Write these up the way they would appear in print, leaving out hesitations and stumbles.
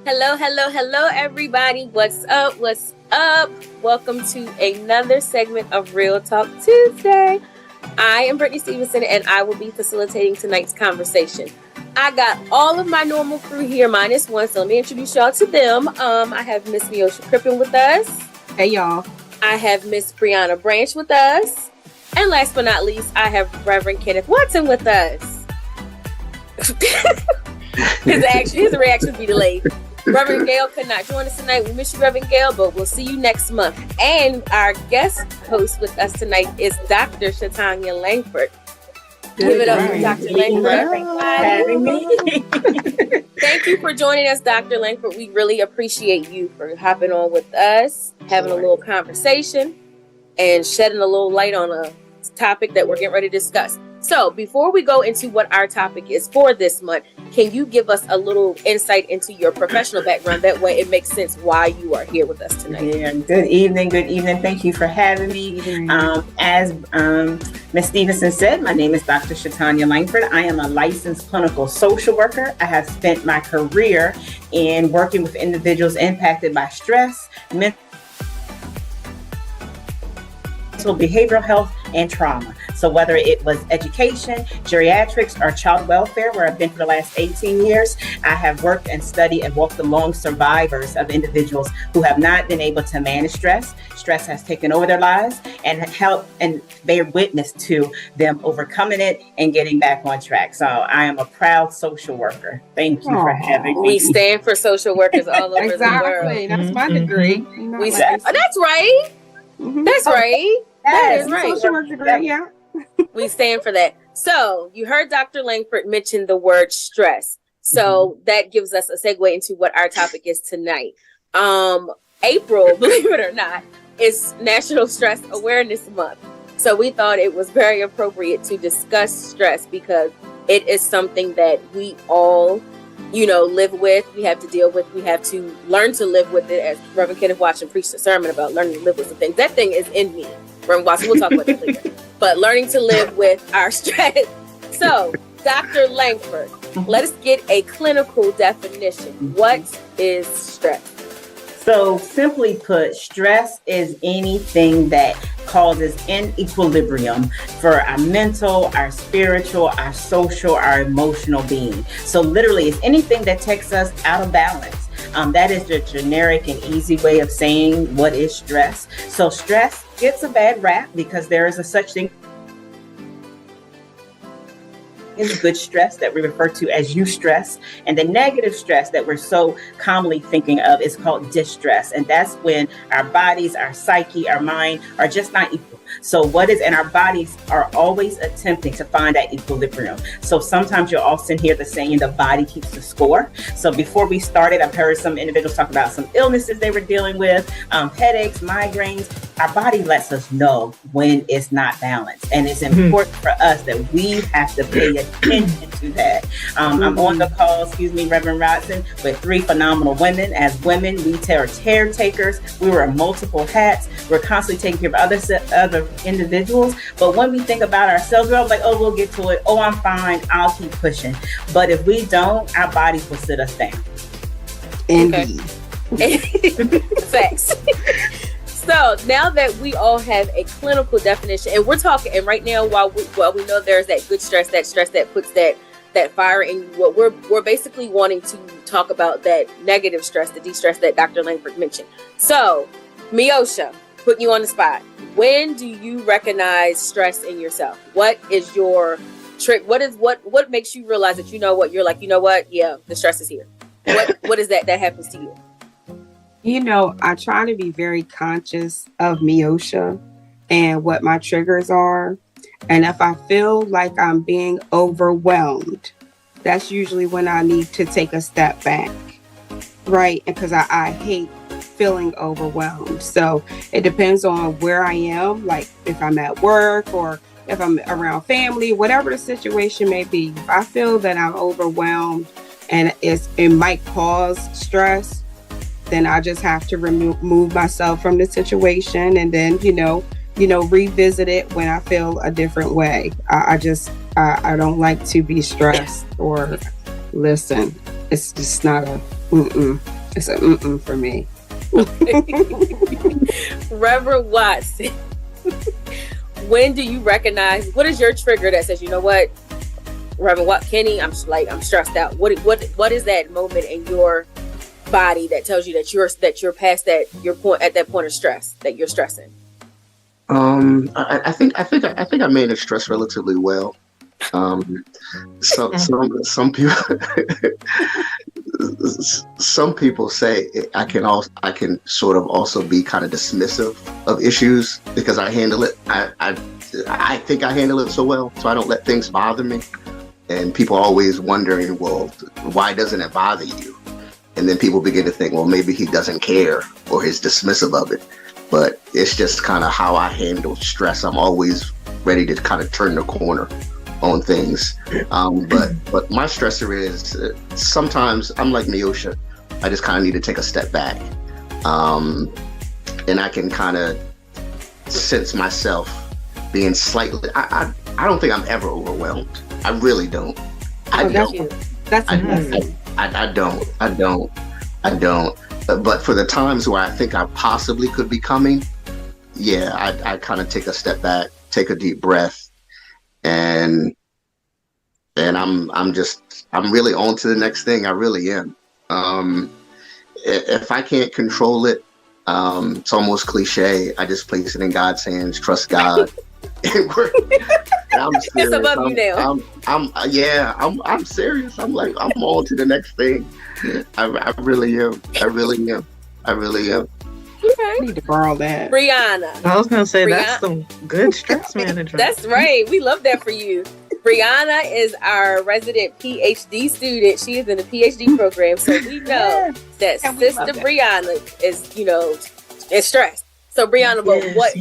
Hello, hello, hello, everybody. What's up? What's up? Welcome to another segment of Real Talk Tuesday. I am Brittany Stevenson, and I will be facilitating tonight's conversation. I got all of my normal crew here, minus one, so let me introduce y'all to them. I have Miss Miosha Crippen with us. Hey, y'all. I have Miss Brianna Branch with us. And last but not least, I have Reverend Kenneth Watson with us. His reaction will be delayed. Reverend Gail could not join us tonight. We miss you, Reverend Gail, but we'll see you next month. And our guest host with us tonight is Dr. Shatanya Langford. Give it up for Dr. Langford. Thank you for joining us, Dr. Langford. We really appreciate you for hopping on with us, having a little conversation, and shedding a little light on a topic that we're getting ready to discuss. So before we go into what our topic is for this month, can you give us a little insight into your professional background? That way it makes sense why you are here with us tonight. Yeah, good evening. Thank you for having me. As Ms. Stevenson said, my name is Dr. Shatanya Langford. I am a licensed clinical social worker. I have spent my career in working with individuals impacted by stress, mental behavioral health, and trauma. So whether it was education, geriatrics, or child welfare, where I've been for the last 18 years, I have worked and studied and walked along survivors of individuals who have not been able to manage stress. Stress has taken over their lives and helped and bear witness to them overcoming it and getting back on track. So I am a proud social worker. Thank you for having me. We stand for social workers all over the world. Exactly. That's my degree. That's right. That's right. That is right. Social work degree, yeah. We stand for that. So you heard Dr. Langford mention the word stress. So that gives us a segue into what our topic is tonight. April, believe it or not, is National Stress Awareness Month. So we thought it was very appropriate to discuss stress because it is something that we all, live with. We have to deal with. We have to learn to live with it, as Reverend Kenneth Watson preached a sermon about learning to live with some things. That thing is in me. Reverend Watson, we'll talk about that later. But learning to live with our stress. So, Dr. Langford, let us get a clinical definition. What is stress? So, simply put, stress is anything that causes inequilibrium for our mental, our spiritual, our social, our emotional being. So, literally, it's anything that takes us out of balance. That is the generic and easy way of saying what is stress. So stress gets a bad rap because there is a such thing as good stress that we refer to as eustress, and the negative stress that we're so commonly thinking of is called distress, and that's when our bodies, our psyche, our mind are just not equal. So and our bodies are always attempting to find that equilibrium. So sometimes you'll often hear the saying, the body keeps the score. So before we started, I've heard some individuals talk about some illnesses they were dealing with, headaches, migraines. Our body lets us know when it's not balanced. And it's important for us that we have to pay attention to that. I'm on the call, Reverend Watson, with 3 phenomenal women. As women, we are caretakers. We wear multiple hats. We're constantly taking care of other individuals. But when we think about ourselves, we're like, oh, we'll get to it. Oh, I'm fine. I'll keep pushing. But if we don't, our bodies will sit us down. Indeed. Facts. So now that we all have a clinical definition, and we're talking, and right now, while we know there's that good stress, that stress that puts that fire in, what we're basically wanting to talk about that negative stress, the de-stress that Dr. Langford mentioned. So, Miosha, putting you on the spot. When do you recognize stress in yourself? What is your trick? What makes you realize that you're like, yeah, the stress is here? What is that happens to you? I try to be very conscious of Miosha and what my triggers are. And if I feel like I'm being overwhelmed, that's usually when I need to take a step back, right? Because I hate feeling overwhelmed. So it depends on where I am, like if I'm at work or if I'm around family, whatever the situation may be. If I feel that I'm overwhelmed and it might cause stress, then I just have to remove myself from the situation and then, revisit it when I feel a different way. I don't like to be stressed or listen. It's just not It's a mm-mm for me. Reverend Watson, when do you recognize, what is your trigger that says, you know what, Reverend Kenny, I'm stressed out? What is that moment in your body that tells you that you're past that point of stress, that you're stressing? I think I manage stress relatively well. Some people some people say I can sort of also be kind of dismissive of issues because I handle it. I think I handle it so well, so I don't let things bother me. And people are always wondering, well, why doesn't it bother you? And then people begin to think, well, maybe he doesn't care or he's dismissive of it. But it's just kind of how I handle stress. I'm always ready to kind of turn the corner on things. But my stressor is sometimes I'm like Miosha. I just kind of need to take a step back. And I can kind of sense myself being slightly, I don't think I'm ever overwhelmed. I really don't. I don't. But for the times where I think I possibly could be coming, yeah, I kind of take a step back, take a deep breath, and I'm really on to the next thing. I really am. If I can't control it, it's almost cliche. I just place it in God's hands, trust God. I'm serious. It's above you now. I'm serious. I'm on to the next thing. I really am. Okay. I need to borrow that. Brianna. I was gonna say that's some good stress management. That's right. We love that for you. Brianna is our resident PhD student. She is in the PhD program, so we know that Sister Brianna is stressed. So Brianna,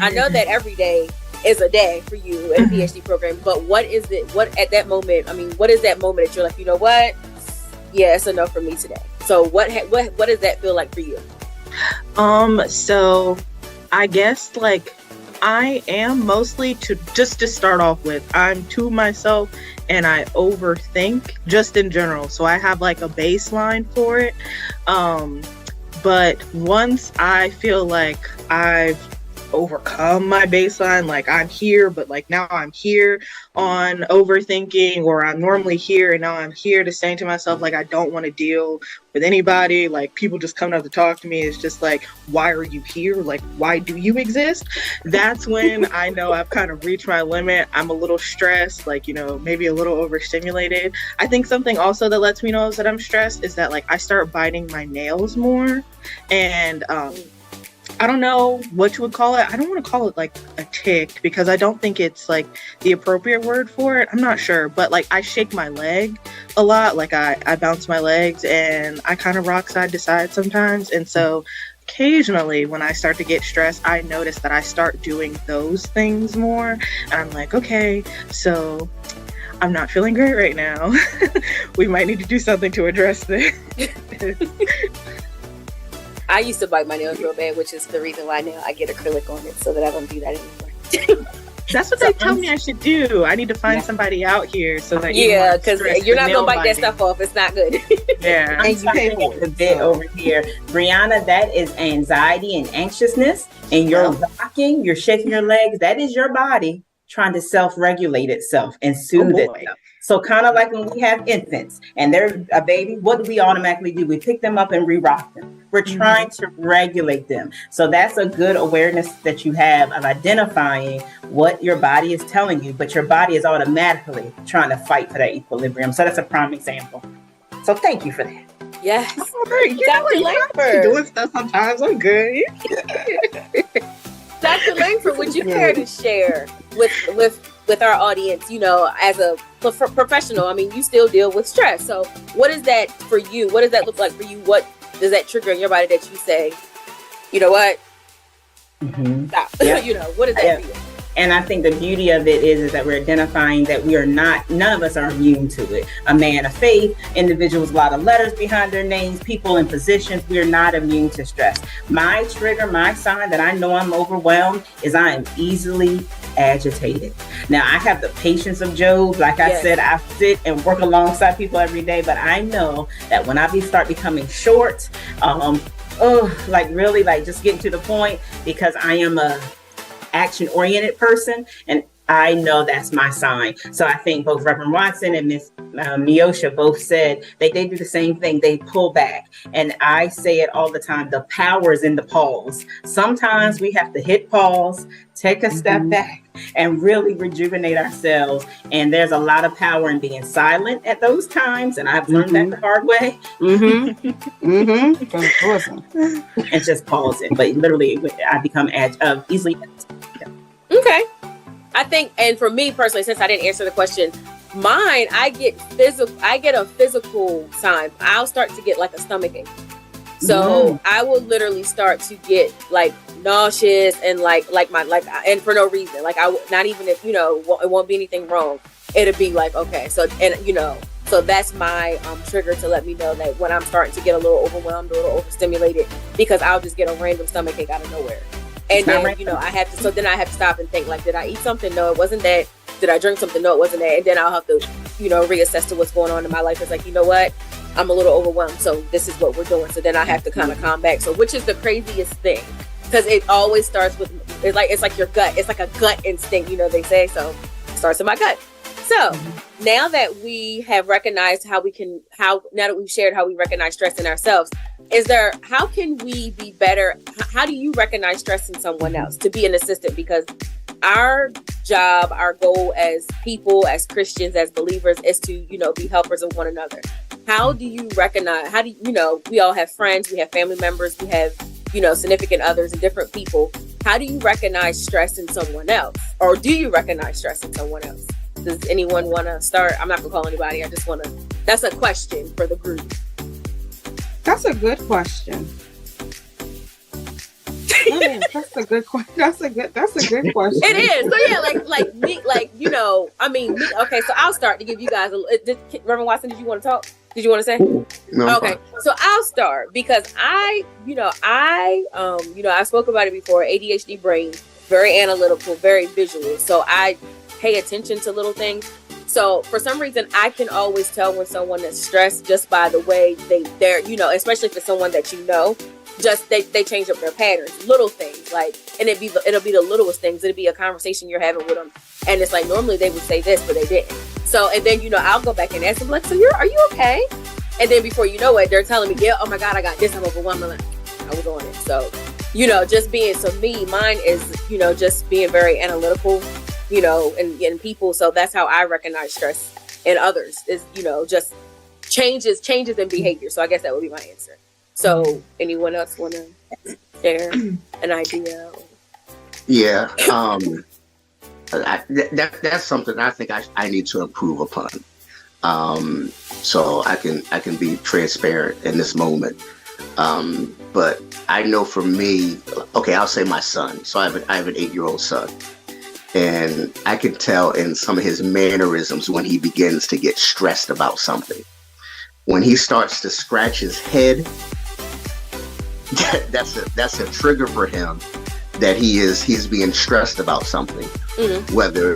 I know that every day is a day for you in the PhD program, but what is it? What at that moment? I mean, what is that moment that you're like, you know what? Yeah, it's enough for me today. So what does that feel like for you? So I guess like I am mostly to start off with, I'm to myself and I overthink just in general. So I have like a baseline for it. But once I feel like I've overcome my baseline, like I'm here, but like now I'm here on overthinking, or I'm normally here and now I'm here to saying to myself, like, I don't want to deal with anybody, like people just coming up to talk to me. It's just like, why are you here? Like, why do you exist? That's when I know I've kind of reached my limit. I'm a little stressed, like, maybe a little overstimulated. I think something also that lets me know that I'm stressed is that like I start biting my nails more, and I don't know what you would call it. I don't want to call it like a tick because I don't think it's like the appropriate word for it. I'm not sure, but like I shake my leg a lot. Like I bounce my legs and I kind of rock side to side sometimes. And so occasionally when I start to get stressed, I notice that I start doing those things more. And I'm like, okay, so I'm not feeling great right now. We might need to do something to address this. I used to bite my nails real bad, which is the reason why now I get acrylic on it so that I don't do that anymore. That's what they tell me I should do. I need to find somebody out here so that because you're not gonna bite that stuff off. It's not good. Yeah, and you pay for the bit over here, Brianna. That is anxiety and anxiousness, and you're rocking, you're shaking your legs. That is your body trying to self-regulate itself and soothe itself. So kind of like when we have infants and they're a baby, what do we automatically do? We pick them up and re-rock them. We're trying to regulate them. So that's a good awareness that you have of identifying what your body is telling you, but your body is automatically trying to fight for that equilibrium. So that's a prime example. So thank you for that. Yes. Dr. Langford. Doing stuff sometimes. I'm good. Dr. Langford, would you care to share with our audience, as a professional? I mean, you still deal with stress. So what is that for you? What does that look like for you? What does that trigger in your body that you say, you know what? Stop. Yeah. What does that feel? And I think the beauty of it is that we're identifying that none of us are immune to it. A man of faith, individuals, a lot of letters behind their names, people in positions, we're not immune to stress. My trigger, my sign that I know I'm overwhelmed is I am easily agitated. Now, I have the patience of Job. Like I said, I sit and work alongside people every day, but I know that when I start becoming short, like really like just getting to the point, because I am a action-oriented person, and I know that's my sign. So I think both Reverend Watson and Miss Miosha both said they do the same thing. They pull back. And I say it all the time, the power is in the pause. Sometimes we have to hit pause, take a step back, and really rejuvenate ourselves. And there's a lot of power in being silent at those times. And I've learned that the hard way. And just pausing. But literally, I become easily agitated. Okay. I think, and for me personally, since I didn't answer the question, mine, I get a physical sign. I'll start to get like a stomach ache. So I will literally start to get like nauseous and and for no reason. Like not even if, it won't be anything wrong. It'll be like, okay. So, so that's my trigger to let me know that when I'm starting to get a little overwhelmed, a little overstimulated, because I'll just get a random stomach ache out of nowhere. And then, I have to stop and think, like, did I eat something? No, it wasn't that. Did I drink something? No, it wasn't that. And then I'll have to, reassess to what's going on in my life. It's like, you know what? I'm a little overwhelmed. So this is what we're doing. So then I have to kind of calm back. So which is the craziest thing? Because it always starts with, it's like your gut. It's like a gut instinct, they say. So it starts in my gut. So now that we have recognized now that we've shared how we recognize stress in ourselves, how can we be better? How do you recognize stress in someone else to be an assistant? Because our job, our goal as people, as Christians, as believers is to, be helpers of one another. How do you recognize, we all have friends, we have family members, we have, significant others and different people. How do you recognize stress in someone else? Or do you recognize stress in someone else? Does anyone want to start? I'm not going to call anybody. I just want to, that's a question for the group. That's a good question. That's a good question. That's a good question. It is. So yeah, like me, me. Okay, so I'll start to give you guys Reverend Watson, did you want to talk? Did you want to say? No. Okay, so I'll start because I spoke about it before. ADHD brain, very analytical, very visual. So I pay attention to little things. So for some reason, I can always tell when someone is stressed just by the way they're, especially if it's someone that just they change up their patterns, little things and it'll be the littlest things. It'll be a conversation you're having with them, and it's like normally they would say this, but they didn't. So and then I'll go back and ask them like, so are you okay? And then before you know it, they're telling me, yeah, oh my God, I got this, I'm overwhelmed. I'm like, I was on it. So just being mine is just being very analytical. And people. So that's how I recognize stress in others is, just changes in behavior. So I guess that would be my answer. So anyone else want to share an idea? Yeah. That's something I think I need to improve upon. So I can be transparent in this moment. But I know for me, okay, I'll say my son. So I have an 8-year-old son. And I can tell in some of his mannerisms when he begins to get stressed about something. When he starts to scratch his head, that's a trigger for him that he's being stressed about something. Mm-hmm. Whether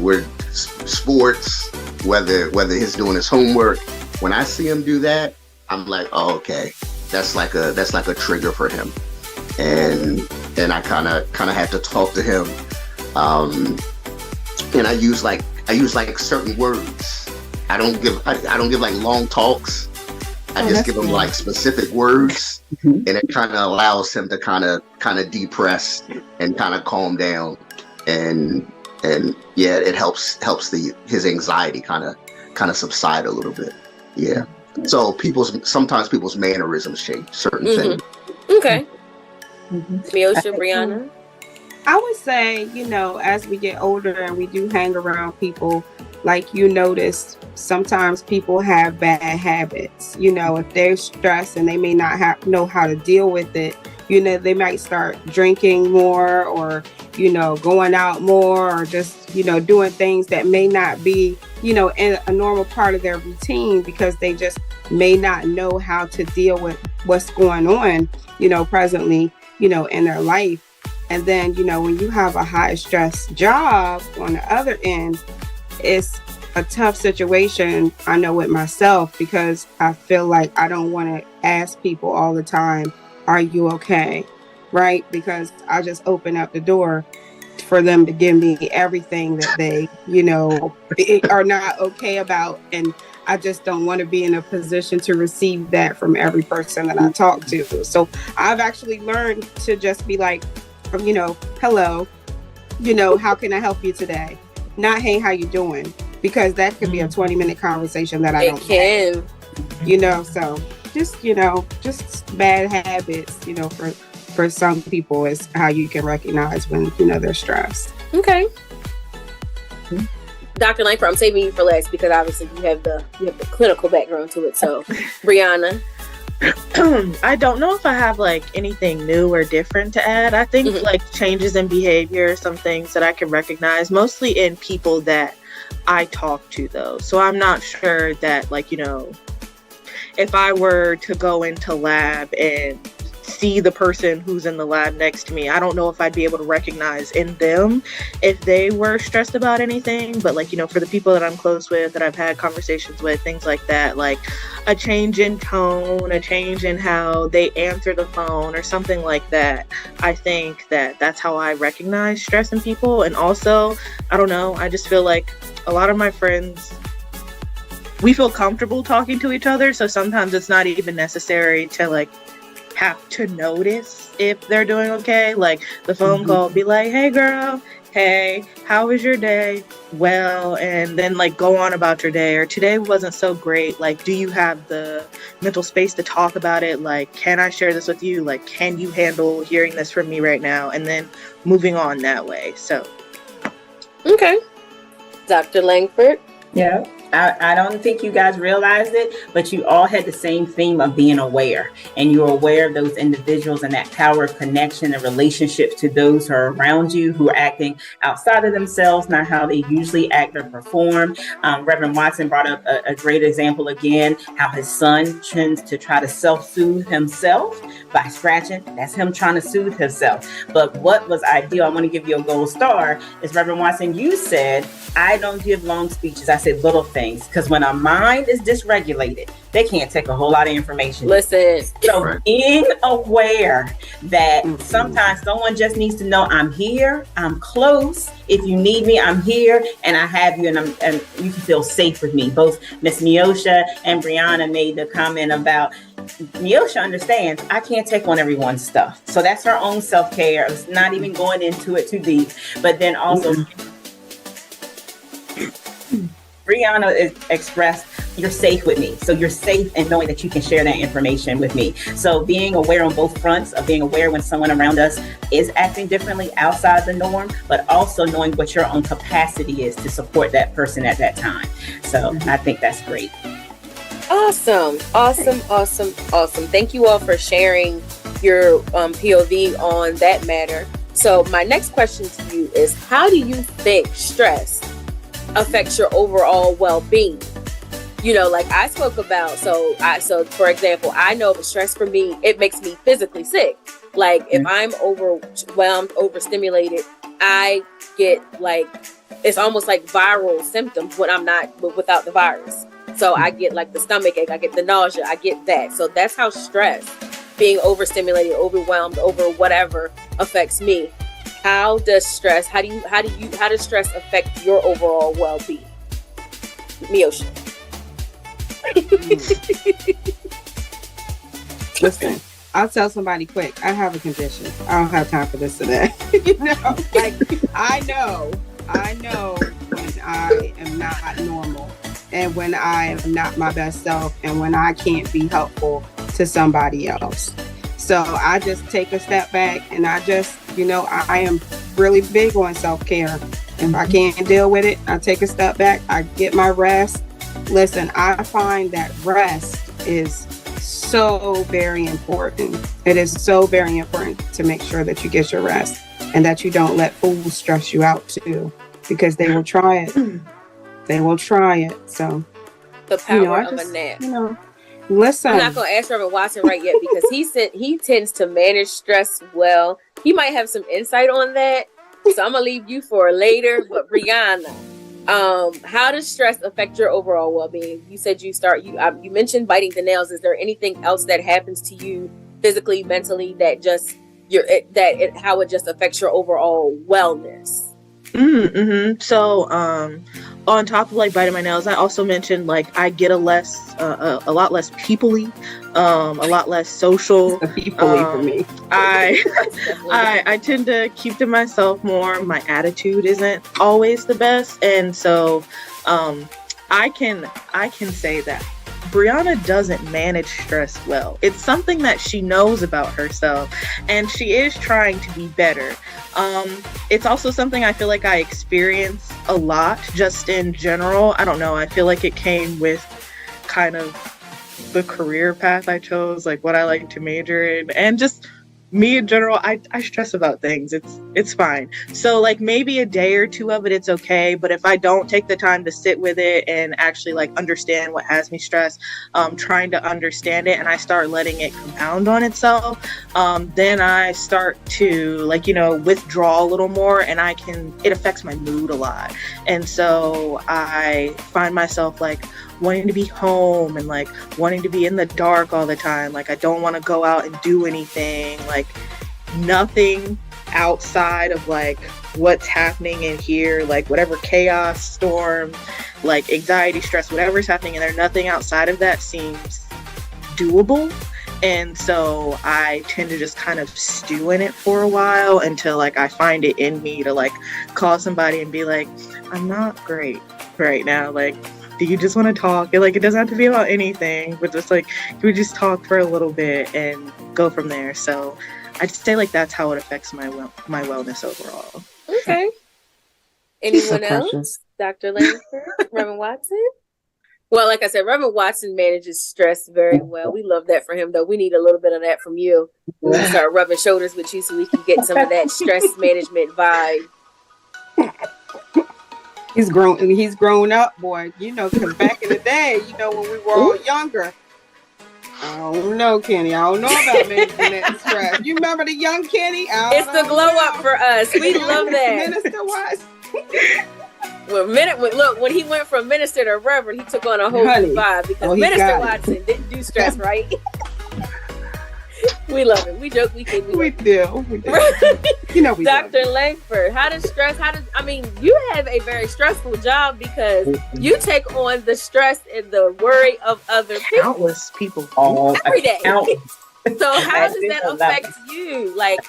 we're sports, whether he's doing his homework. When I see him do that, I'm like, oh, okay, that's like a trigger for him. And I kind of have to talk to him, and I use like certain words. I don't give like long talks. I just give him like specific words, and it kind of allows him to kind of depress and kind of calm down, and yeah, it helps his anxiety kind of subside a little bit. Yeah. So sometimes people's mannerisms change certain things. Okay. Miosha, Brianna? I would say, as we get older and we do hang around people, like you notice, sometimes people have bad habits. If they're stressed and they may not know how to deal with it, they might start drinking more or, going out more or just, doing things that may not be, in a normal part of their routine because they just may not know how to deal with what's going on, presently, in their life. And then, when you have a high stress job on the other end, it's a tough situation, I know, with myself, because I feel like I don't want to ask people all the time, are you okay? Right? Because I just open up the door for them to give me everything that they, are not okay about. And I just don't want to be in a position to receive that from every person that I talk to. So I've actually learned to just be like, hello, how can I help you today? Not, hey, how you doing? Because that could be a 20-minute conversation that I don't have. So just bad habits, for some people is how you can recognize when, they're stressed. Okay. Dr. Langford, I'm saving you for last because obviously you have the clinical background to it. So, Brianna. I don't know if I have like anything new or different to add. I think like changes in behavior, some things that I can recognize, mostly in people that I talk to though. So I'm not sure that like, if I were to go into lab and see the person who's in the lab next to me, I don't know if I'd be able to recognize in them if they were stressed about anything. But like, for the people that I'm close with, that I've had conversations with, things like that, like a change in tone, a change in how they answer the phone or something like that. I think that that's how I recognize stress in people. And also, I don't know, I just feel like a lot of my friends, we feel comfortable talking to each other. So sometimes it's not even necessary to like have to notice if they're doing okay. Like the phone call, be like, hey girl, hey, how was your day? Well, and then like go on about your day, or today wasn't so great. Like, do you have the mental space to talk about it? Like, can I share this with you? Like, can you handle hearing this from me right now? And then moving on that way. So. Okay. Dr. Langford. Yeah. I don't think you guys realized it, but you all had the same theme of being aware, and you're aware of those individuals and that power of connection and relationships to those who are around you, who are acting outside of themselves, not how they usually act or perform. Reverend Watson brought up a great example again, how his son tends to try to self-soothe himself by scratching. That's him trying to soothe himself. But what was ideal, I want to give you a gold star, is Reverend Watson, you said, I don't give long speeches. I said little things, because when a mind is dysregulated, they can't take a whole lot of information. Listen. So being aware that sometimes someone just needs to know, I'm here, I'm close. If you need me, I'm here, and I have you, and you can feel safe with me. Both Miss Neosha and Brianna made the comment about Neosha understands I can't take on everyone's stuff. So that's her own self-care. It's not even going into it too deep. But then also Brianna is expressed, you're safe with me. So you're safe in knowing that you can share that information with me. So being aware on both fronts of being aware when someone around us is acting differently outside the norm, but also knowing what your own capacity is to support that person at that time. So I think that's great. Awesome. Thank you all for sharing your POV on that matter. So my next question to you is, how do you think stress affects your overall well-being? Like I spoke about, so for example, I know the stress for me, it makes me physically sick. Like if I'm overwhelmed, overstimulated, I get like, it's almost like viral symptoms when I'm not, without the virus. So I get like the stomach ache, I get the nausea, I get that. So that's how stress, being overstimulated, overwhelmed, over whatever, affects me. How does stress affect your overall well-being? Neosha. Listen, I'll tell somebody quick. I have a condition. I don't have time for this today. Like I know when I am not normal, and when I am not my best self, and when I can't be helpful to somebody else. So I just take a step back, and I just, I am really big on self-care. If I can't deal with it, I take a step back, I get my rest. Listen, I find that rest is so very important. It is so very important to make sure that you get your rest, and that you don't let fools stress you out too, because they will try it. They will try it. So the power of a nap. Listen. I'm not going to ask Reverend Watson right yet, because he tends to manage stress well. he might have some insight on that. So I'm gonna leave you for later. But Brianna, how does stress affect your overall well-being? You said you mentioned biting the nails. Is there anything else that happens to you physically, mentally, that just how it just affects your overall wellness? So, on top of like biting my nails, I also mentioned like I get a lot less people-y, a lot less social. The people-y for me. I tend to keep to myself more. My attitude isn't always the best, and so I can say that Brianna doesn't manage stress well. It's something that she knows about herself, and she is trying to be better. It's also something I feel like I experience a lot just in general. I don't know. I feel like it came with kind of the career path I chose, like what I like to major in, and just me in general. I stress about things. It's fine. So like maybe a day or two of it, it's okay. But if I don't take the time to sit with it and actually like understand what has me stressed, trying to understand it, and I start letting it compound on itself, then I start to like, withdraw a little more, and it affects my mood a lot. And so I find myself like wanting to be home and like wanting to be in the dark all the time. Like I don't want to go out and do anything, like nothing outside of like what's happening in here, like whatever chaos, storm, like anxiety, stress, whatever's happening in there, nothing outside of that seems doable. And so I tend to just kind of stew in it for a while until like I find it in me to like call somebody and be like, I'm not great right now, like do you just want to talk? And like it doesn't have to be about anything, but just like can we just talk for a little bit and go from there. So I'd say like that's how it affects my wellness overall. Okay. Anyone else? Dr. Langford? Reverend Watson? Well, like I said, Reverend Watson manages stress very well. We love that for him, though. We need a little bit of that from you. We start rubbing shoulders with you so we can get some of that stress management vibe. He's grown up, boy. Because back in the day, when we were all younger. I don't know, Kenny. I don't know about managing that stress. You remember the young Kenny? It's the glow up for us. We love that. Minister Watson. When he went from minister to reverend, he took on a whole new vibe because Minister Watson didn't do stress, right? We love it. We joke, we kid, we do. Dr. Langford, you have a very stressful job because you take on the stress and the worry of other people. Countless people every day. So how does that affect you? Like,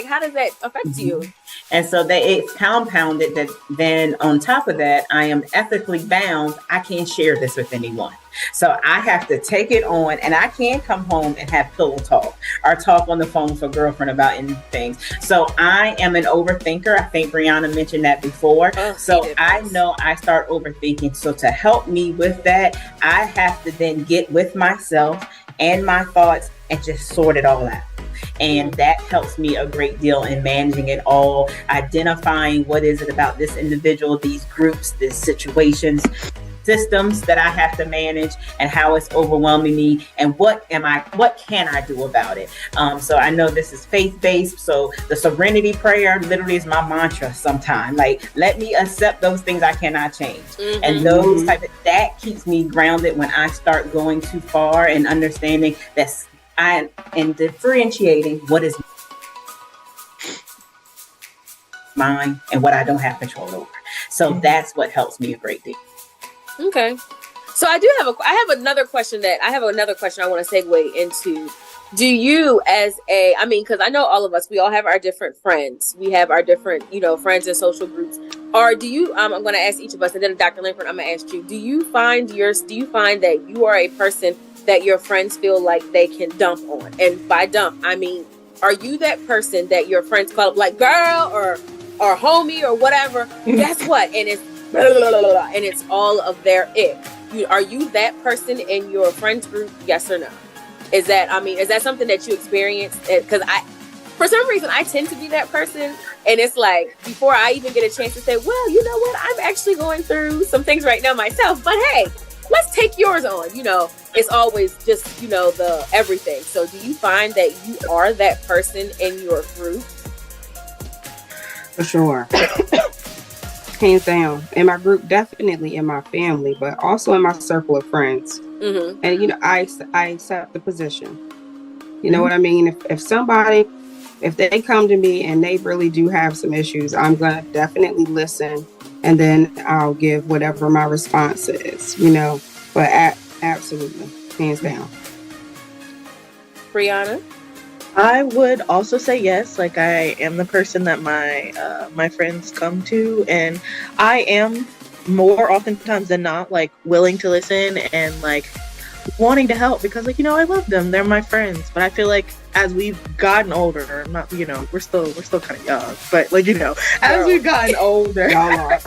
how does that affect you? And so it's compounded that then on top of that, I am ethically bound. I can't share this with anyone. So I have to take it on, and I can't come home and have pillow talk or talk on the phone with a girlfriend about anything. So I am an overthinker. I think Brianna mentioned that before. So I know I start overthinking. So to help me with that, I have to then get with myself and my thoughts and just sort it all out. And that helps me a great deal in managing it all, identifying what is it about this individual, these groups, these situations, systems that I have to manage, and how it's overwhelming me, and what can I do about it? So I know this is faith-based, so the serenity prayer literally is my mantra sometimes. Like, let me accept those things I cannot change. Mm-hmm. And those that keeps me grounded when I start going too far and understanding that I am differentiating what is mine and what I don't have control over. So that's what helps me a great deal. Okay. So I have another question I want to segue into. Do you because I know all of us, we all have our different friends. We have our different, friends in social groups. Or do you, I'm going to ask each of us, and then Dr. Langford, I'm going to ask you, do you find that you are a person that your friends feel like they can dump on? And by dump, I mean, are you that person that your friends call up like girl or homie or whatever? Guess what? And it's blah, blah, blah, blah, and it's all of their ick. Are you that person in your friends group? Yes or no? Is that something that you experience? Because for some reason, I tend to be that person. And it's like, before I even get a chance to say, well, you know what? I'm actually going through some things right now myself. But hey, let's take yours on. It's always just, the everything. So do you find that you are that person in your group? For sure. Hands down. In my group, definitely in my family, but also in my circle of friends. Mm-hmm. And, I accept the position. You know what I mean? If they come to me and they really do have some issues, I'm going to definitely listen, and then I'll give whatever my response is, but absolutely, hands down. Brianna? I would also say yes. Like, I am the person that my friends come to, and I am more oftentimes than not, like, willing to listen and, like, wanting to help because, like, I love them. They're my friends. But I feel like as we've gotten older, not, we're still kind of young, but, like, as we've gotten older, I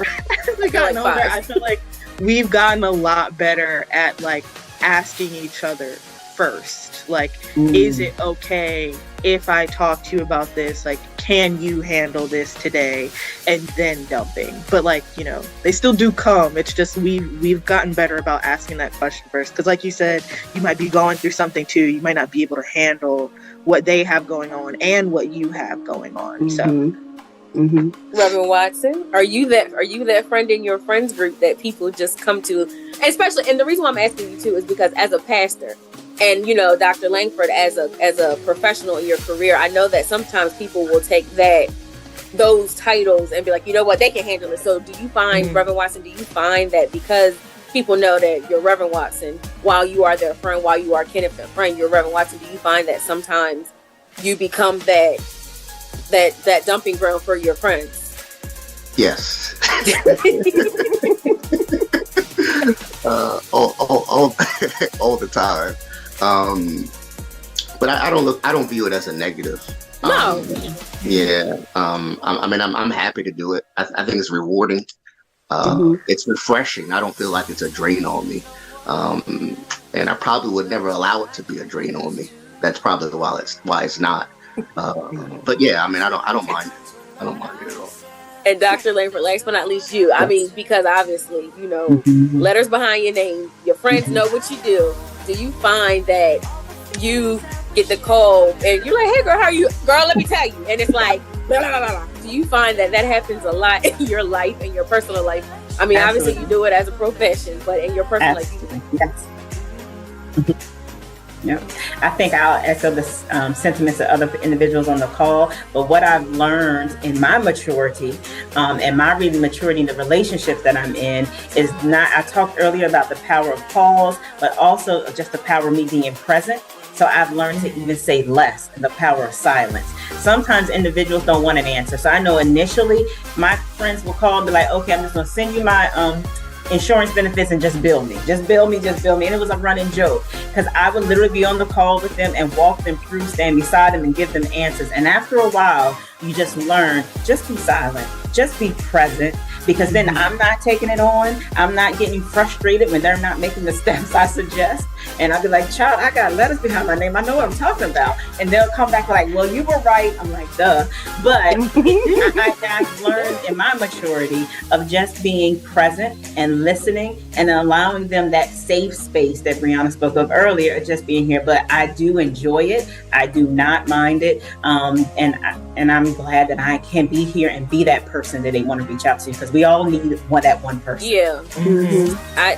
feel like we've gotten a lot better at, like, asking each other first. Like, is it okay if I talk to you about this? Like, can you handle this today? And then dumping. But, like, they still do come. It's just we've gotten better about asking that question first. Because, like you said, you might be going through something too. You might not be able to handle what they have going on and what you have going on. Mm-hmm. Reverend Watson, are you that friend in your friends group that people just come to? And especially, and the reason why I'm asking you too is because as a pastor, and Dr. Langford, as a professional in your career, I know that sometimes people will take those titles and be like, they can handle it. So do you find, Reverend Watson, do you find that because people know that you're Reverend Watson, while you are their friend, while you are Kenneth their friend, you're Reverend Watson, do you find that sometimes you become that dumping ground for your friends? Yes. all the time. But I don't view it as a negative. No. I'm happy to do it. I think it's rewarding. It's refreshing. I don't feel like it's a drain on me. And I probably would never allow it to be a drain on me. That's probably why it's not. But yeah, I don't mind it. I don't mind it at all. And Dr. Langford, last but not least, you. I mean, because obviously, letters behind your name, your friends know what you do. Do you find that you get the call and you're like, hey girl, how are you? Girl, let me tell you. And it's like, blah, blah, blah, blah. Do you find that happens a lot in your life, in your personal life? I mean, Absolutely. Obviously you do it as a profession, but in your personal life, Yes. Yeah, I think I'll echo the sentiments of other individuals on the call. But what I've learned in my maturity and my really maturity in the relationships that I'm in is not, I talked earlier about the power of pause, but also just the power of me being present. So I've learned to even say less, and the power of silence. Sometimes individuals don't want an answer. So I know initially my friends will call and be like, okay, I'm just going to send you my insurance benefits and just bill me. Just bill me. And it was a running joke because I would literally be on the call with them and walk them through, stand beside them and give them answers. And after a while, you just learn, just be silent, just be present, because then I'm not taking it on. I'm not getting frustrated when they're not making the steps I suggest. And I'll be like, child, I got letters behind my name. I know what I'm talking about. And they'll come back like, well, you were right. I'm like, duh. But I've learned in my maturity of just being present and listening and allowing them that safe space that Brianna spoke of earlier, just being here. But I do enjoy it. I do not mind it. And I'm glad that I can be here and be that person that they want to reach out to, because we all need that one person. Yeah. I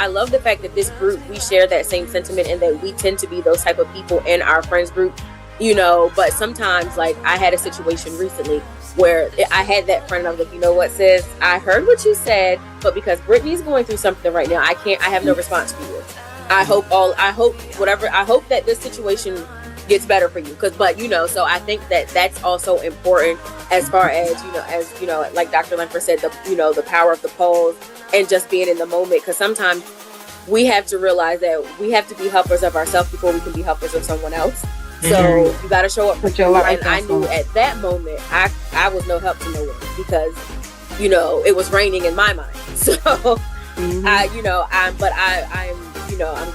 love the fact that this group, we share that same sentiment and that we tend to be those type of people in our friends group, but sometimes, like, I had a situation recently where I had that friend and I was like, you know what, sis, I heard what you said, but because Brittany's going through something right now, I have no response for you. I hope that this situation gets better for you. So I think that that's also important as far as, like Dr. Langford said, the power of the pause and just being in the moment. Because sometimes we have to realize that we have to be helpers of ourselves before we can be helpers of someone else. So you got to show up for you. And I knew at that moment, I was no help to no one because, it was raining in my mind. So I'm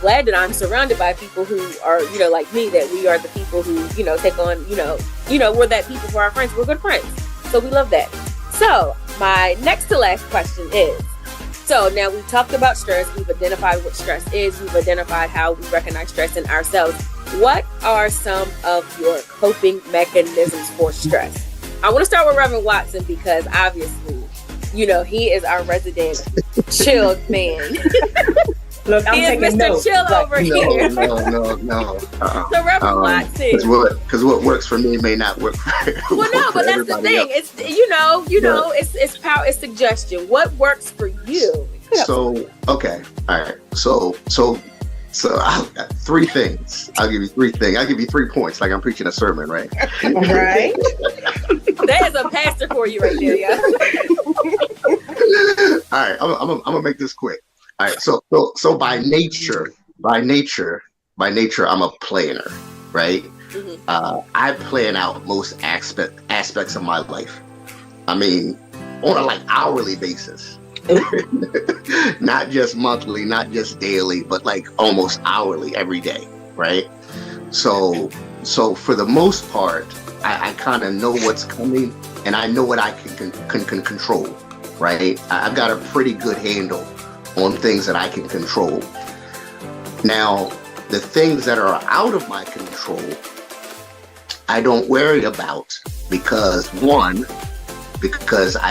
glad that I'm surrounded by people who are, like me, that we are the people who, take on, we're that people for our friends. We're good friends. So we love that. So my next to last question is, So now we've talked about stress. We've identified what stress is. We've identified how we recognize stress in ourselves. What are some of your coping mechanisms for stress? I want to start with Reverend Watson because obviously, you know, he is our resident chilled man. Look, I'm He is taking Mr. notes. Chill over here. No. So Reverend Watson. Because what works for me may not work for Well, no, for but that's the everybody thing. else. It's it's power. It's suggestion. What works for you? So okay, all right. So I've got three things. I'll give you three things. I'll give you 3 points, like I'm preaching a sermon, right? Right? That is a pastor for you right there, yeah. All right, I'm gonna make this quick. All right, so by nature, I'm a planner, right? Mhm. I plan out most aspects of my life. I mean, on a like hourly basis, not just monthly, not just daily, but like almost hourly every day, right? So for the most part, I kind of know what's coming, and I know what I can control, right? I've got a pretty good handle on things that I can control. Now, the things that are out of my control, I don't worry about because I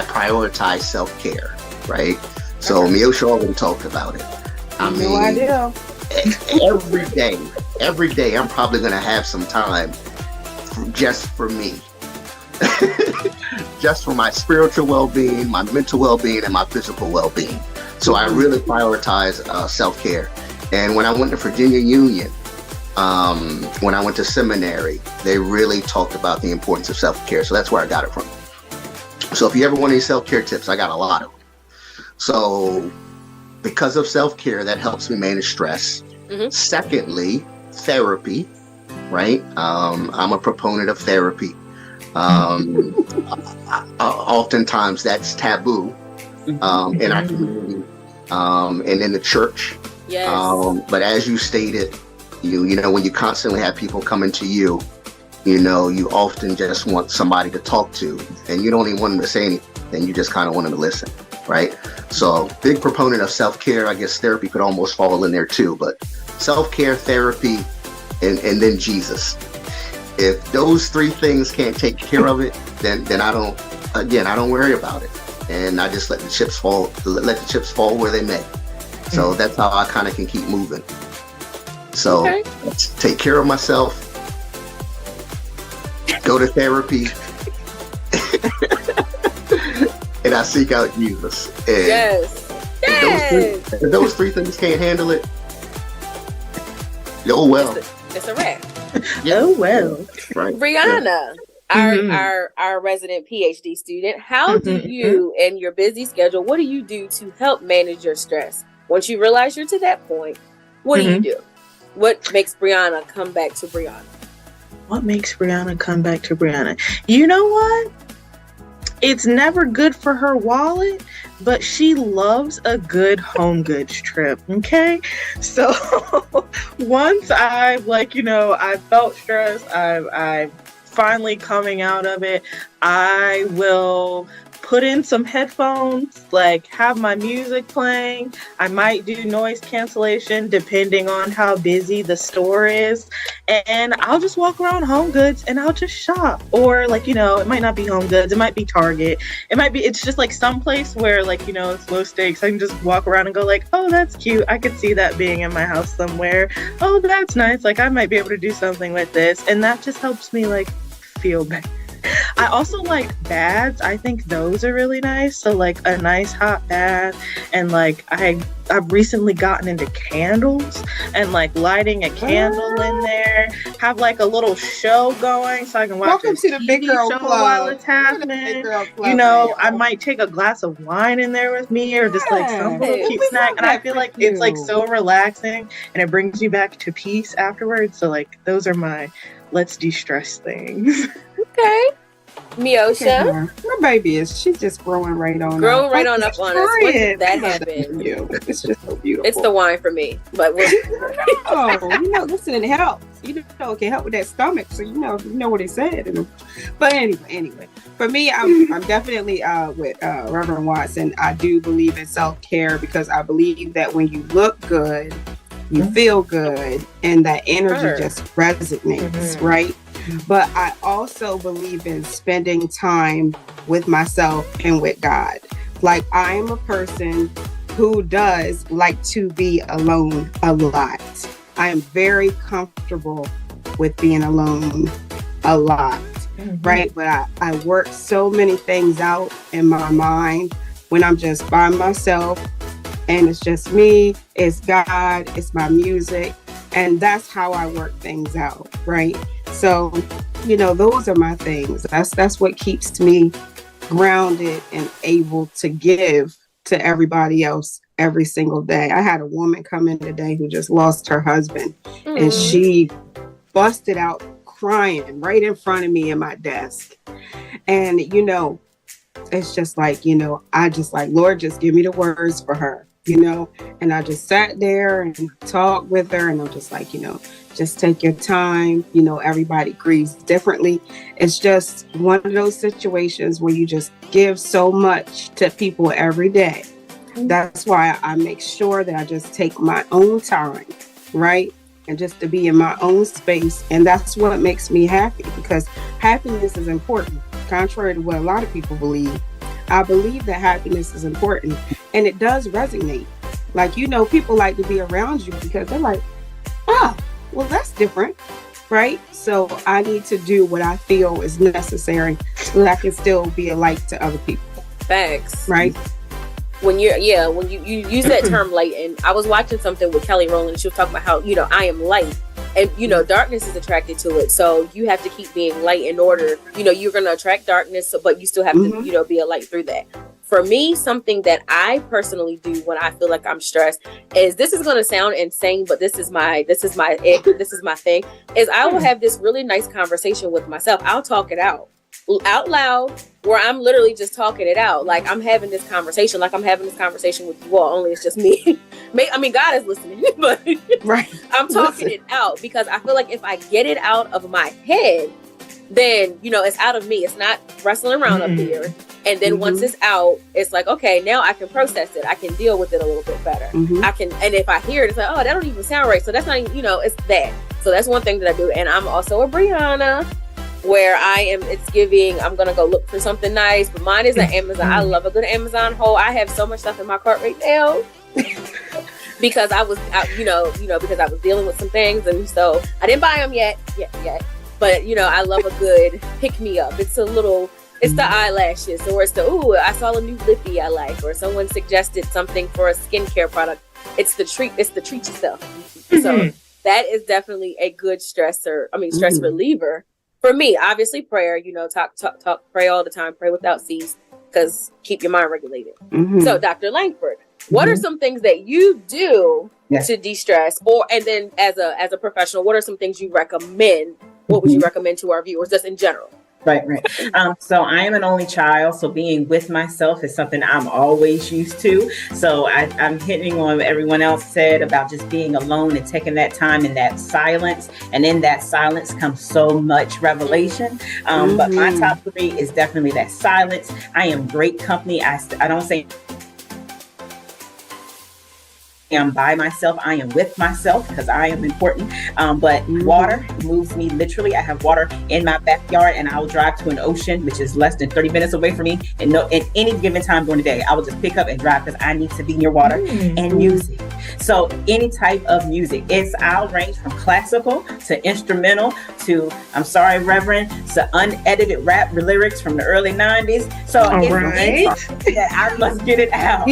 prioritize self-care, right? So Miosha already talked about it. I mean, No idea. every day I'm probably going to have some time just for me. Just for my spiritual well-being, my mental well-being, and my physical well-being. So I really prioritize self-care. And when I went to Virginia Union, when I went to seminary, they really talked about the importance of self-care. So that's where I got it from. So if you ever want any self-care tips, I got a lot of them. So because of self-care, that helps me manage stress. Mm-hmm. Secondly, therapy, right? I'm a proponent of therapy. Oftentimes that's taboo in our community and in the church. Yes. But as you stated, you know, when you constantly have people coming to you, you know, you often just want somebody to talk to, and you don't even want them to say anything. You just kind of want them to listen, right? So big proponent of self-care. I guess therapy could almost fall in there too, but self-care, therapy, and then Jesus. If those 3 things can't take care of it, then I don't worry about it, and I just let the chips fall where they may. So that's how I kind of can keep moving. So let's take care of myself, go to therapy, and I seek out Jesus. And Yes. if those 3 things can't handle it, oh well. It's a wrap. Oh, well. Right. Brianna, our resident PhD student, how do you, in your busy schedule, what do you do to help manage your stress? Once you realize you're to that point, what do you do? What makes Brianna come back to Brianna? What makes Brianna come back to Brianna? You know what? It's never good for her wallet, but she loves a good home goods trip. Okay. So once I've I felt stressed, I'm finally coming out of it, I will put in some headphones, like have my music playing. I might do noise cancellation depending on how busy the store is. And I'll just walk around Home Goods and I'll just shop. Or it might not be Home Goods, it might be Target. It's just like some place where it's low stakes. I can just walk around and go like, oh, that's cute. I could see that being in my house somewhere. Oh, that's nice. Like I might be able to do something with this. And that just helps me feel better. I also like baths. I think those are really nice. So a nice hot bath, and I've recently gotten into candles and lighting a candle in there. Have a little show going so I can watch Welcome to the TV Big Girl show Club. while it's happening. I might take a glass of wine in there with me, or just some little cute snack. And I feel like it's so relaxing and it brings you back to peace afterwards. So those are my let's de-stress things. Okay. Miosha. My baby she's just growing right on Grow up. right on up on us. When did that happen? It's just so beautiful. It's the wine for me. But listen, it helps. You know, it can help with that stomach. So you know what they said. But anyway, for me, I'm definitely with Reverend Watson. I do believe in self-care because I believe that when you look good, you feel good, and that energy just resonates, right? But I also believe in spending time with myself and with God. Like, I am a person who does like to be alone a lot. I am very comfortable with being alone a lot, right? But I work so many things out in my mind when I'm just by myself, and it's just me, it's God, it's my music, and that's how I work things out, right? So, you know, those are my things. That's what keeps me grounded and able to give to everybody else every single day. I had a woman come in today who just lost her husband, and she busted out crying right in front of me in my desk. And, you know, it's just like, you know, I just like, Lord, just give me the words for her, you know? And I just sat there and talked with her, and I'm just like, you know, just take your time. You know, everybody grieves differently. It's just one of those situations where you just give so much to people every day. That's why I make sure that I just take my own time, right? And just to be in my own space. And that's what makes me happy, because happiness is important. Contrary to what a lot of people believe, I believe that happiness is important, and it does resonate. Like, you know, people like to be around you because they're like, oh, well, that's different, right? So I need to do what I feel is necessary so that I can still be a light to other people. Facts. Right? When you use that term light, and I was watching something with Kelly Rowland, and she was talking about how, you know, I am light, and, you know, darkness is attracted to it. So you have to keep being light in order, you know, you're going to attract darkness, but you still have to, you know, be a light through that. For me, something that I personally do when I feel like I'm stressed is, this is going to sound insane, but this is my thing, is I will have this really nice conversation with myself. I'll talk it out loud, where I'm literally just talking it out. Like, I'm having this conversation, with you all, only it's just me. I mean, God is listening, but right. I'm talking it out because I feel like if I get it out of my head, then, you know, it's out of me. It's not wrestling around up here. And then once it's out, it's like, okay, now I can process it. I can deal with it a little bit better. I can, and if I hear it, it's like, oh, that don't even sound right. So that's not even, you know, it's that. So that's one thing that I do. And I'm also a Brianna, where it's giving, I'm going to go look for something nice, but mine is an Amazon. I love a good Amazon haul. I have so much stuff in my cart right now because I was dealing with some things. And so I didn't buy them yet. But, you know, I love a good pick me up. It's the eyelashes, or it's I saw a new lippy I like, or someone suggested something for a skincare product. It's the treat yourself. So that is definitely a good stress reliever. For me, obviously prayer, you know, talk, pray all the time, pray without cease, because keep your mind regulated. So Dr. Langford, what are some things that you do to de-stress, and then as a professional, what are some things you recommend? What would you recommend to our viewers, just in general? Right. So I am an only child. So being with myself is something I'm always used to. So I'm hitting on what everyone else said about just being alone and taking that time in that silence. And in that silence comes so much revelation. But my top 3 is definitely that silence. I am great company. I don't say am by myself. I am with myself because I am important. But water moves me literally. I have water in my backyard, and I will drive to an ocean, which is less than 30 minutes away from me. And at any given time during the day, I will just pick up and drive because I need to be near water and music. So any type of music, I'll range from classical to instrumental to, I'm sorry, Reverend, to unedited rap lyrics from the early 90s. So that I must get it out.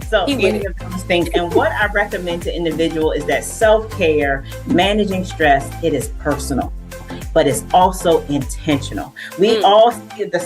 So any of those things. And what I recommend to individuals is that self-care, managing stress, it is personal, but it's also intentional. We all see the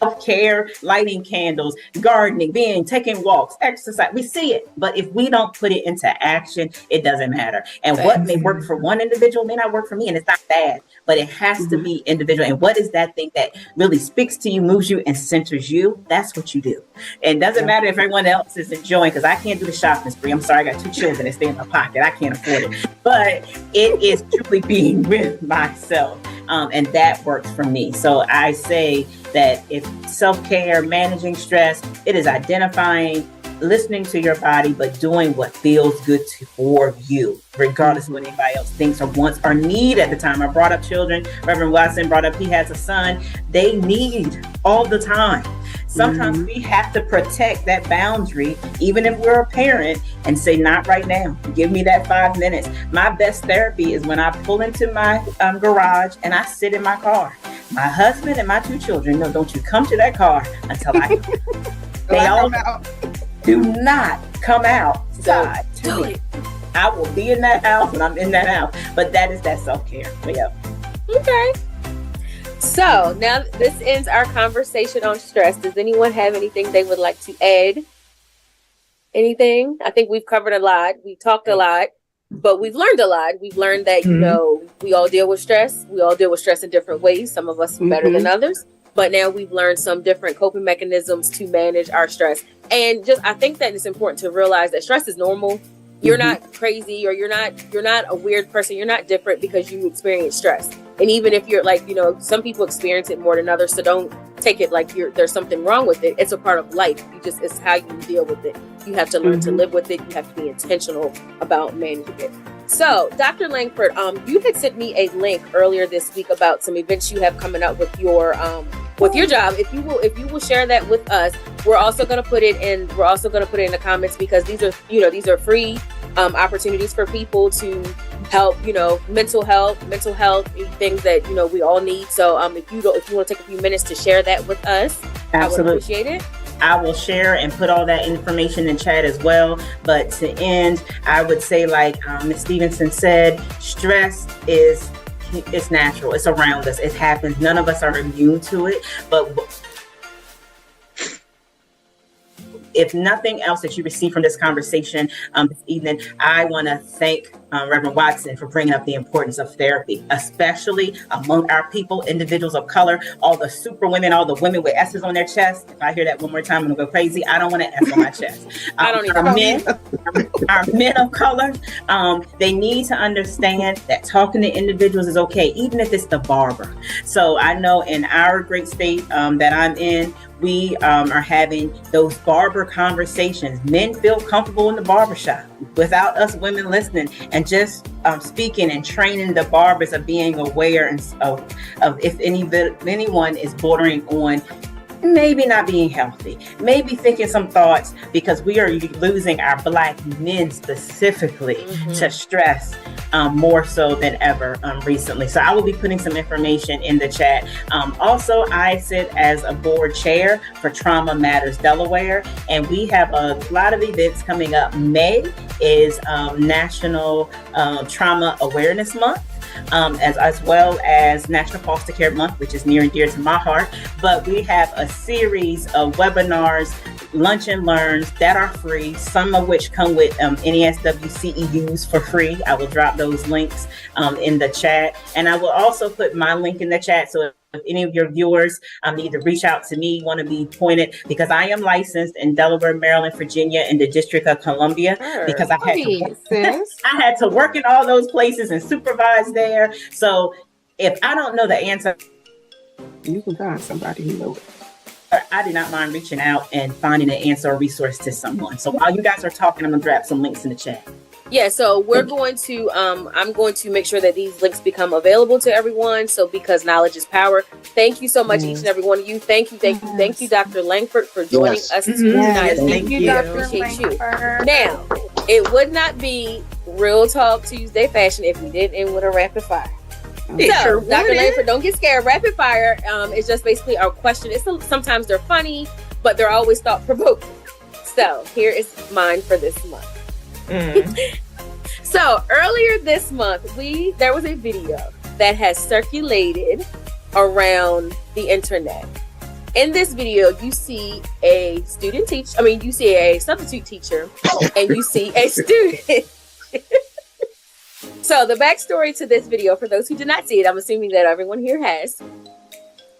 self-care, lighting candles, gardening, taking walks, exercise. We see it, but if we don't put it into action, it doesn't matter. And what may work for one individual may not work for me, and it's not bad, but it has to be individual. And what is that thing that really speaks to you, moves you, and centers you? That's what you do. And it doesn't matter if everyone else is enjoying, because I can't do the shopping spree. I'm sorry, I got 2 children that stay in my pocket. I can't afford it. But it is truly being with myself. And that works for me. So I say that if self-care, managing stress, it is identifying, listening to your body, but doing what feels good for you, regardless of what anybody else thinks or wants or need at the time. I brought up children. Reverend Watson brought up he has a son. They need all the time. Sometimes we have to protect that boundary, even if we're a parent, and say, not right now. Give me that 5 minutes. My best therapy is when I pull into my garage and I sit in my car. My husband and my 2 children, no, don't you come to that car until I come. They all do not come outside. Do it. I will be in that house when I'm in that house. But that is that self-care. Yeah. Okay. So now this ends our conversation on stress. Does anyone have anything they would like to add? Anything? I think we've covered a lot. We talked a lot, but we've learned a lot. We've learned that, you know, we all deal with stress. We all deal with stress in different ways. Some of us better than others. But now we've learned some different coping mechanisms to manage our stress. And just, I think that it's important to realize that stress is normal. You're not crazy, or you're not a weird person. You're not different because you experience stress. And even if you're like, you know, some people experience it more than others. So don't take it like there's something wrong with it. It's a part of life. It's how you deal with it. You have to learn to live with it. You have to be intentional about managing it. So, Dr. Langford, you had sent me a link earlier this week about some events you have coming up with your job. If you will share that with us, we're also going to put it in the comments, because these are free opportunities for people to help, mental health, things that, we all need. So, if you want to take a few minutes to share that with us, absolutely, I would appreciate it. I will share and put all that information in chat as well. But to end, I would say, like Ms. Stevenson said, stress it's natural. It's around us. It happens. None of us are immune to it. But if nothing else that you receive from this conversation this evening, I want to thank Reverend Watson for bringing up the importance of therapy, especially among our people, individuals of color, all the super women, all the women with S's on their chest. If I hear that one more time, I'm going to go crazy. I don't want an S on my chest. I don't either. Our men of color, they need to understand that talking to individuals is okay, even if it's the barber. So I know in our great state that I'm in, we are having those barber conversations. Men feel comfortable in the barbershop without us women listening and just speaking and training the barbers of being aware of if anyone is bordering on maybe not being healthy, maybe thinking some thoughts, because we are losing our Black men specifically to stress more so than ever recently. So I will be putting some information in the chat. Also, I sit as a board chair for Trauma Matters Delaware, and we have a lot of events coming up. May is National Trauma Awareness Month. As well as National Foster Care Month, which is near and dear to my heart. But we have a series of webinars, lunch and learns that are free, some of which come with NASW CEUs for free. I will drop those links in the chat. And I will also put my link in the chat. So if any of your viewers need to reach out to me, want to be pointed, because I am licensed in Delaware, Maryland, Virginia, and the District of Columbia, because I had to work in all those places and supervise there. So if I don't know the answer, you can find somebody who knows. I do not mind reaching out and finding an answer or resource to someone. So while you guys are talking, I'm going to drop some links in the chat. Yeah, so we're going to, I'm going to make sure that these links become available to everyone. So because knowledge is power. Thank you so much, each and every one of you. Thank you, Dr. Langford, for joining us tonight. Thank you, Dr. Appreciate you. Now, it would not be Real Talk Tuesday fashion if we didn't end with a rapid fire. So, Dr. Langford, don't get scared. Rapid fire is just basically our question. Sometimes they're funny, but they're always thought-provoking. So here is mine for this month. So earlier this month, there was a video that has circulated around the internet, in this video, you see a you see a substitute teacher, and you see a student. So the backstory to this video, for those who did not see it, I'm assuming that everyone here has.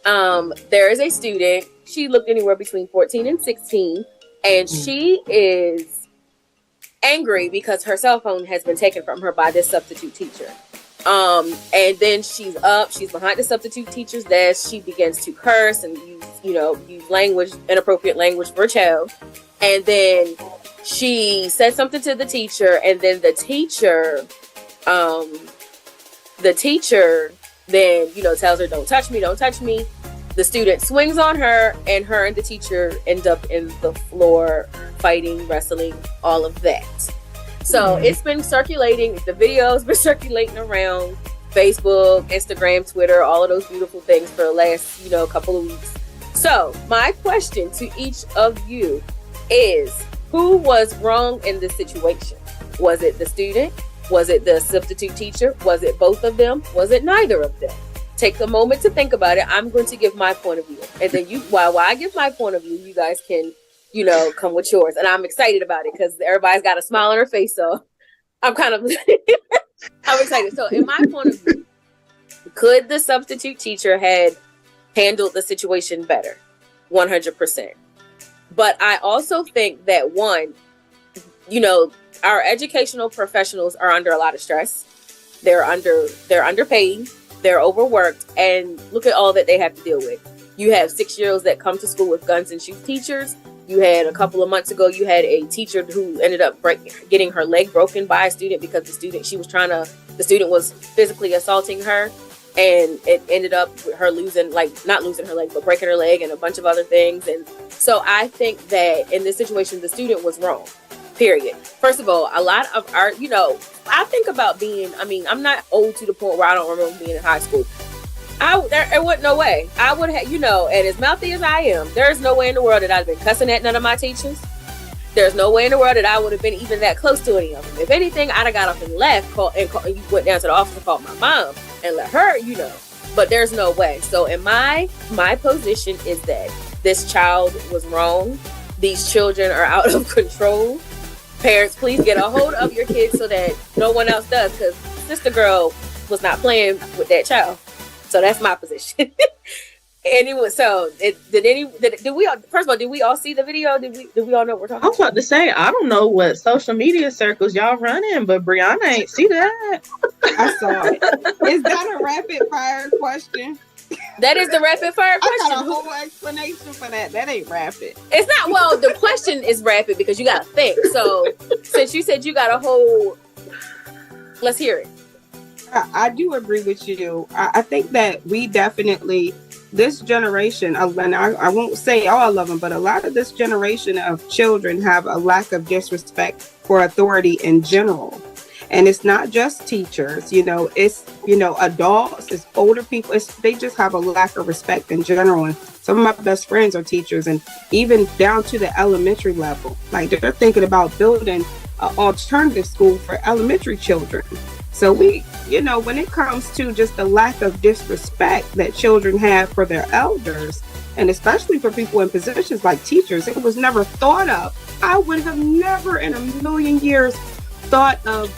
There is a student. She looked anywhere between 14 and 16, and she is angry because her cell phone has been taken from her by this substitute teacher. And then she's behind the substitute teacher's desk. She begins to curse and use inappropriate language for a child. And then she said something to the teacher, and then the teacher then, tells her, don't touch me. The student swings on her, and her and the teacher end up in the floor fighting, wrestling, all of that. So it's been circulating. The video's been circulating around Facebook, Instagram, Twitter, all of those beautiful things for the last, couple of weeks. So my question to each of you is, who was wrong in this situation? Was it the student? Was it the substitute teacher? Was it both of them? Was it neither of them? Take a moment to think about it. I'm going to give my point of view. And then while I give my point of view, you guys can, come with yours. And I'm excited about it because everybody's got a smile on her face. So I'm kind of, I'm excited. So in my point of view, could the substitute teacher had handled the situation better? 100%. But I also think that our educational professionals are under a lot of stress. They're underpaid. They're overworked, and look at all that they have to deal with. You have 6-year-olds that come to school with guns and shoot teachers. You had a couple of months ago, you had a teacher who ended up getting her leg broken by a student because the student was physically assaulting her, and it ended up with her not losing her leg, but breaking her leg and a bunch of other things. And so I think that in this situation, the student was wrong. Period. First of all, a lot of our, I think about I'm not old to the point where I don't remember being in high school. There wasn't no way. I would have, and as mouthy as I am, there's no way in the world that I'd have been cussing at none of my teachers. There's no way in the world that I would have been even that close to any of them. If anything, I'd have got up and left, and you went down to the office and called my mom and let her, but there's no way. So in my position is that this child was wrong. These children are out of control. Parents, please get a hold of your kids so that no one else does, because sister girl was not playing with that child. So that's my position. Anyway, so did we all? First of all, did we all see the video? Did we all know what we're talking about? I was about to say, I don't know what social media circles y'all running, but Brianna ain't see that. I saw it. Is that a rapid fire question? That is the rapid fire question. I got a whole explanation for that. That ain't rapid. It's not. Well, the question is rapid because you got to think. So since you said you got a whole, let's hear it. I do agree with you. I think that we definitely, this generation, and I won't say all of them, but a lot of this generation of children have a lack of disrespect for authority in general. And it's not just teachers, it's, adults, it's older people. They just have a lack of respect in general. And some of my best friends are teachers, and even down to the elementary level. Like, they're thinking about building an alternative school for elementary children. So when it comes to just the lack of disrespect that children have for their elders, and especially for people in positions like teachers, it was never thought of. I would have never in a million years thought of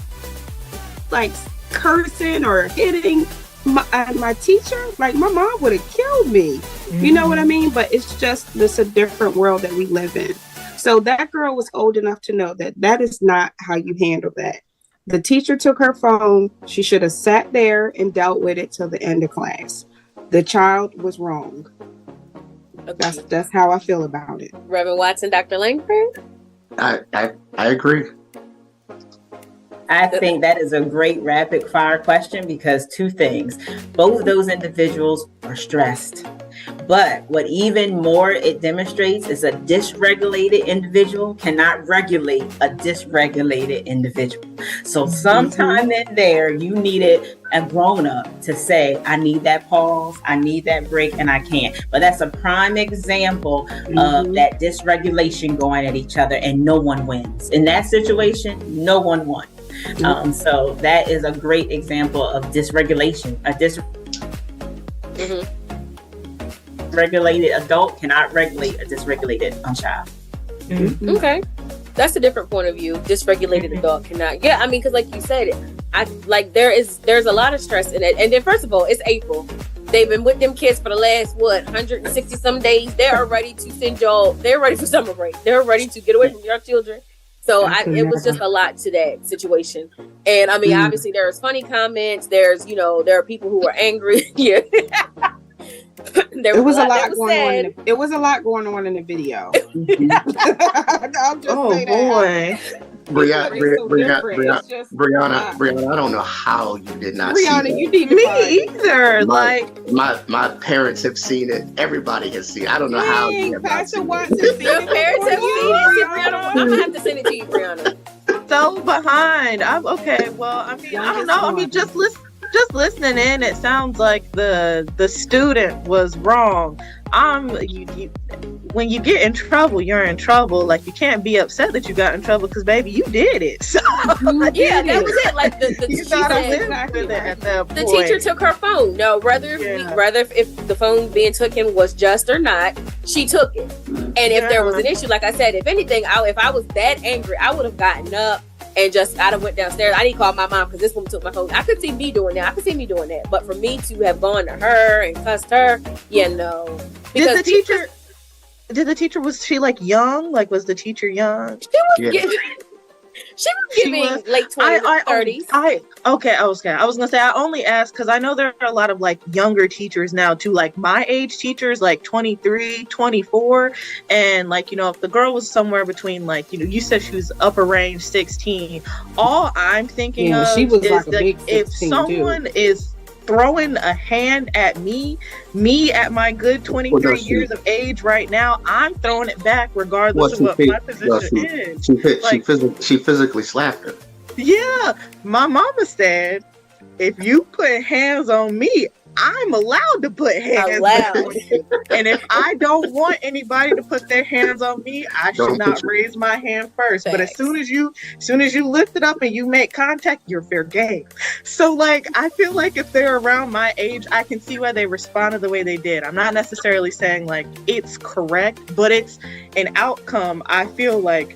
like cursing or hitting my teacher. Like, my mom would have killed me. Mm-hmm. You know what I mean? But it's a different world that we live in. So that girl was old enough to know that is not how you handle that. The teacher took her phone. She should have sat there and dealt with it till the end of class. The child was wrong. Okay. That's how I feel about it. Reverend Watson, Dr. Langford? I agree. I think that is a great rapid fire question because two things. Both of those individuals are stressed. But what even more it demonstrates is a dysregulated individual cannot regulate a dysregulated individual. So sometime in there, you needed a grown-up to say, I need that pause, I need that break, and I can't. But that's a prime example of that dysregulation going at each other, and no one wins. In that situation, no one won. So that is a great example of dysregulation. regulated adult cannot regulate a dysregulated child. Mm-hmm. Okay, that's a different point of view. Dysregulated adult cannot. Yeah, I mean, because like you said, there's a lot of stress in it. And then first of all, it's April. They've been with them kids for the last 160 some days. They are ready to send y'all. They're ready for summer break. They're ready to get away from your children. So it was just a lot to that situation. And I mean, obviously there's funny comments. There's, there are people who are angry. Yeah. There was a lot going on. It was a lot going on in the video. I'll just say that. Brianna, I don't know how you did not Brianna, see that. you need to Me either. My parents have seen it. Everybody has seen it. I don't know how you have not seen it. Your parents have seen it. Brianna, I'm gonna have to send it to you, Brianna. So behind. I'm okay. Well, I mean, I don't know. I mean, just listening in, it sounds like the student was wrong. When you get in trouble, you're in trouble. Like, you can't be upset that you got in trouble because, baby, you did it. So yeah, that was it. Like the teacher took her phone. No, whether if the phone being taken was just or not, she took it. And if there was an issue, like I said, if anything, if I was that angry, I would have gotten up and I'd have went downstairs. I didn't call my mom because this woman took my phone. I could see me doing that. But for me to have gone to her and cussed her, no. Because was she like young? Like, was the teacher young? She was giving late 20s, 30s. I was gonna say, I only asked because I know there are a lot of like younger teachers now too, like my age teachers, like 23, 24. And like, if the girl was somewhere between like, you said she was upper range 16. All I'm thinking of she was is like a big if someone is throwing a hand at me at my good 23 years of age right now, I'm throwing it back regardless of what my position is. She physically slapped her. Yeah, my mama said, if you put hands on me, I'm allowed to put hands on you. And if I don't want anybody to put their hands on me, I should not raise my hand first. Thanks. But as soon as you lift it up and you make contact, you're fair game. So like, I feel like if they're around my age, I can see why they responded the way they did. I'm not necessarily saying like it's correct, but it's an outcome I feel like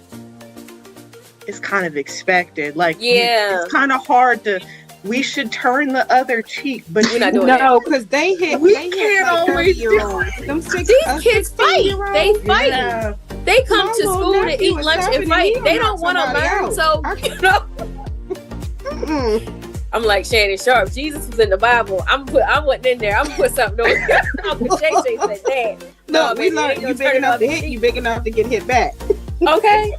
it's kind of expected. Like, it's kind of hard to. We should turn the other cheek, but we're not doing that. Because they hit. We can't always do it. These kids fight. They fight. Yeah. They come to school to eat lunch and fight. They don't want to learn. So I'm like Shannon Sharp. Jesus was in the Bible. I wasn't in there. I'm gonna put something on. Uncle Shay said that. No, we learned you big enough to hit. You big enough to get hit back. Okay.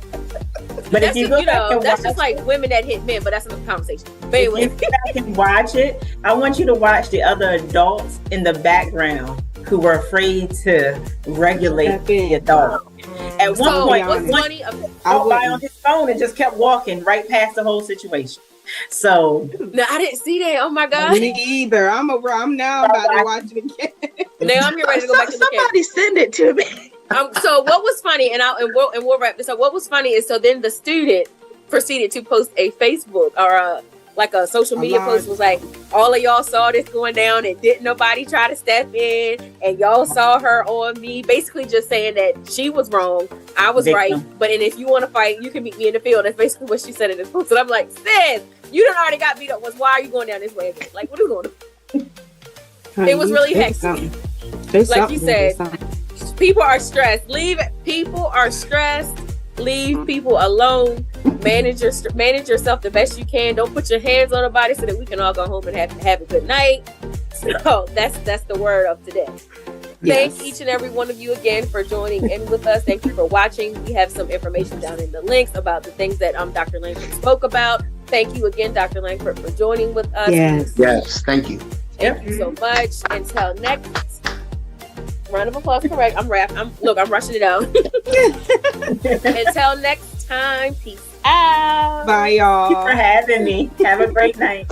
But that's if you go back and that's just like women that hit men, but that's another conversation. But anyway, if you go back and watch it, I want you to watch the other adults in the background who were afraid to regulate the adult. At one point, one by on his phone and just kept walking right past the whole situation. So no, I didn't see that. Oh my God, me either. I'm now about to watch it again. Now I'm here ready to go back to the somebody send it to me. So what was funny, and we'll wrap this up. What was funny is, so then the student proceeded to post a Facebook or a social media post, was like, all of y'all saw this going down and didn't nobody try to step in, and y'all saw her on me, basically just saying that she was wrong, I was right, but and if you want to fight, you can meet me in the field. That's basically what she said in this post. And I'm like, sis, you done already got beat up. Why are you going down this way again? Like, what are you doing? It was really hectic. Like you said, people are stressed. People are stressed. Leave people alone. Manage yourself the best you can. Don't put your hands on nobody so that we can all go home and have a good night. So that's the word of today. Yes. Thank each and every one of you again for joining in with us. Thank you for watching. We have some information down in the links about the things that Dr. Langford spoke about. Thank you again, Dr. Langford, for joining with us. Yes. Thank you. Thank you so much. Until next. Round of applause. Correct. I'm rushing it out. Until next time. Peace out. Bye, y'all. Thank you for having me. Have a great night.